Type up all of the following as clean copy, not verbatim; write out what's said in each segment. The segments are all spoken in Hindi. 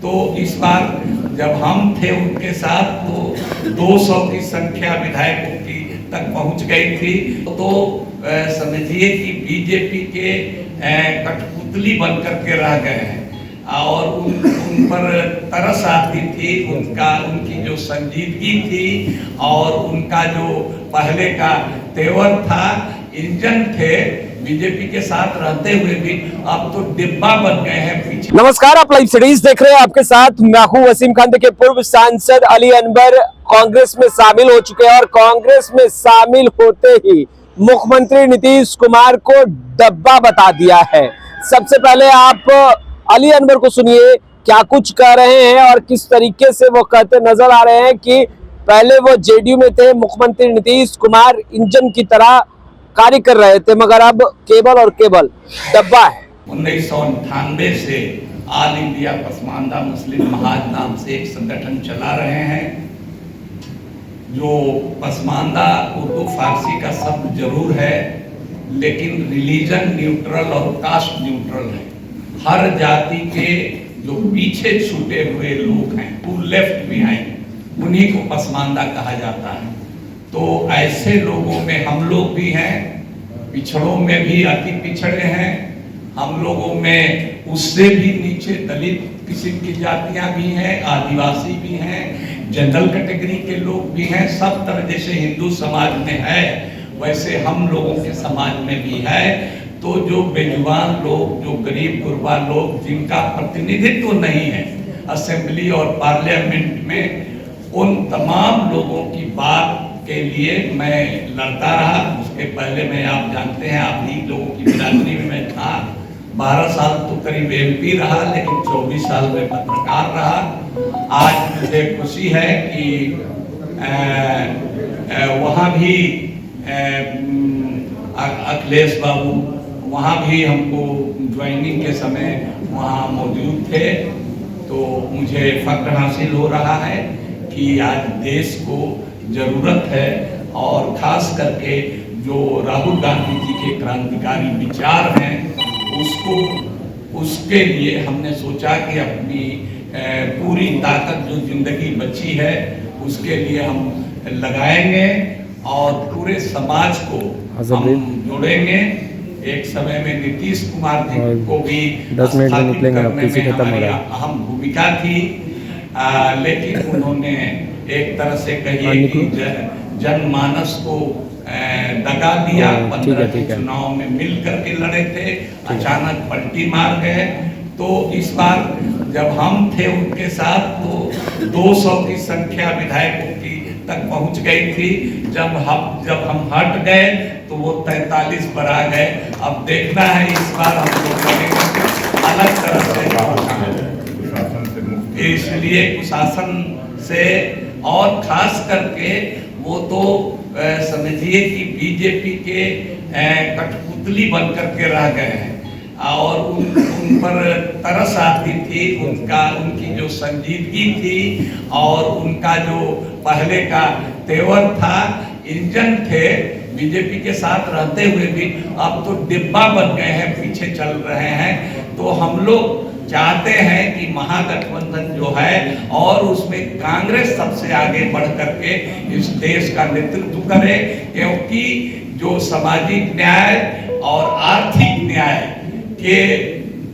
तो इस बार जब हम थे उनके साथ तो 200 की संख्या विधायकों की तक पहुंच गई थी। तो समझिए कि बीजेपी के कठपुतली बनकर के रह गए हैं और उन पर तरस आती थी। उनकी जो संजीदगी थी और उनका जो पहले का तेवर था, इंजन थे, बीजेपी के साथ रहते हुए भी अब तो डिब्बा बन गए हैं पीछे। नमस्कार, आप लाइव सीरीज देख रहे हैं। आपके साथ मैं हूं वसीम खान। के पूर्व सांसद अली अनवर कांग्रेस में शामिल हो चुके हैं और कांग्रेस में शामिल होते ही मुख्यमंत्री नीतीश कुमार को डब्बा बता दिया है। सबसे पहले आप अली अनवर को सुनिए, क्या कुछ कह रहे हैं और किस तरीके से वो कहते नजर आ रहे हैं कि पहले वो जेडीयू में थे, मुख्यमंत्री नीतीश कुमार इंजन की तरह कार्य कर रहे थे, मगर अब केवल और केवल डब्बा है। 1998 से ऑल इंडिया पसमानदा मुस्लिम महाज नाम से एक संगठन चला रहे हैं। जो पसमानदा उर्दू फारसी का शब्द जरूर है, लेकिन रिलीजन न्यूट्रल और कास्ट न्यूट्रल है। हर जाति के जो पीछे छूटे हुए लोग हैं, वो लेफ्ट बिहाइंड, उन्हीं को पसमानदा कहा जाता है। तो ऐसे लोगों में हम लोग भी हैं, पिछड़ों में भी अति पिछड़े हैं, हम लोगों में उससे भी नीचे दलित किस्म की जातियां भी हैं, आदिवासी भी हैं, जनरल कैटेगरी के लोग भी हैं। सब तरह जैसे हिंदू समाज में है वैसे हम लोगों के समाज में भी है। तो जो बेजुबान लोग, जो गरीब गुरबा लोग, जिनका प्रतिनिधित्व नहीं है असेंबली और पार्लियामेंट में, उन तमाम लोगों की बात के लिए मैं लड़ता रहा। उसके पहले मैं, आप जानते हैं, आप ही लोगों की बिरादरी में मैं था। 12 साल तो करीब एमपी रहा, लेकिन 24 साल में पत्रकार रहा। आज मुझे खुशी है कि वहाँ भी अखिलेश बाबू वहाँ भी हमको ज्वाइनिंग के समय वहाँ मौजूद थे। तो मुझे फख्र हासिल हो रहा है कि आज देश को जरूरत है, और खास करके जो राहुल गांधी जी के क्रांतिकारी विचार हैं उसके लिए हमने सोचा कि अपनी पूरी ताकत जो जिंदगी बची है उसके लिए हम लगाएंगे और पूरे समाज को हम जोड़ेंगे। एक समय में नीतीश कुमार जी को भी 10 मिनट में निकलेंगे, हमारी अहम भूमिका थी, लेकिन उन्होंने एक तरह से कहिए कि जनमानस को दगा दिया। 15 के चुनाव में मिल करके लड़े थे, अचानक पलटी मार गए। तो इस बार जब हम थे उनके साथ तो 200 की संख्या विधायकों की तक पहुंच गई थी। जब हम हट गए तो वो 43 पर आ गए। अब देखना है इस बार हम लोग करेंगे अलग तरह से, इसलिए कुशासन से, और खास करके वो तो समझिए कि बीजेपी के कठपुतली बनकर के रह गए हैं और उन पर तरस आती थी। उनकी जो संजीदगी थी और उनका जो पहले का तेवर था, इंजन थे, बीजेपी के साथ रहते हुए भी अब तो डिब्बा बन गए हैं, पीछे चल रहे हैं। तो हम लोग चाहते हैं कि महागठबंधन जो है और उसमें कांग्रेस सबसे आगे बढ़ करके इस देश का नेतृत्व करे, क्योंकि जो सामाजिक न्याय और आर्थिक न्याय के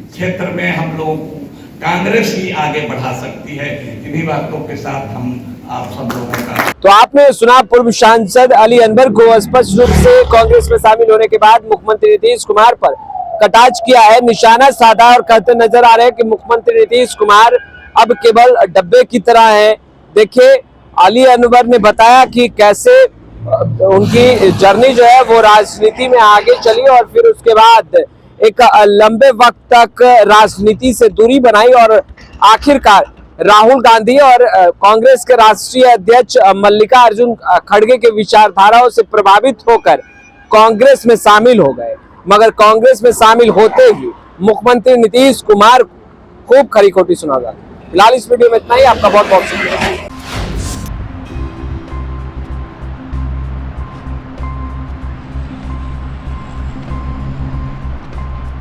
क्षेत्र में हम लोग कांग्रेस ही आगे बढ़ा सकती है। इन्हीं बातों के साथ हम आप सब लोगों का। तो आपने सुना पूर्व सांसद अली अनवर को। स्पष्ट रूप से कांग्रेस में शामिल होने के बाद मुख्यमंत्री नीतीश कुमार पर कटाक्ष किया है, निशाना साधा और कहते नजर आ रहे हैं कि मुख्यमंत्री नीतीश कुमार अब केवल डब्बे की तरह है। देखिए, अली अनवर ने बताया कि कैसे उनकी जर्नी जो है वो राजनीति में आगे चली और फिर उसके बाद एक लंबे वक्त तक राजनीति से दूरी बनाई और आखिरकार राहुल गांधी और कांग्रेस के राष्ट्रीय अध्यक्ष मल्लिकार्जुन खड़गे के विचारधाराओं से प्रभावित होकर कांग्रेस में शामिल हो गए। मगर कांग्रेस में शामिल होते ही मुख्यमंत्री नीतीश कुमार खूब खरी खोटी सुना जाती। फिलहाल इस वीडियो में इतना ही। आपका बहुत बहुत शुक्रिया।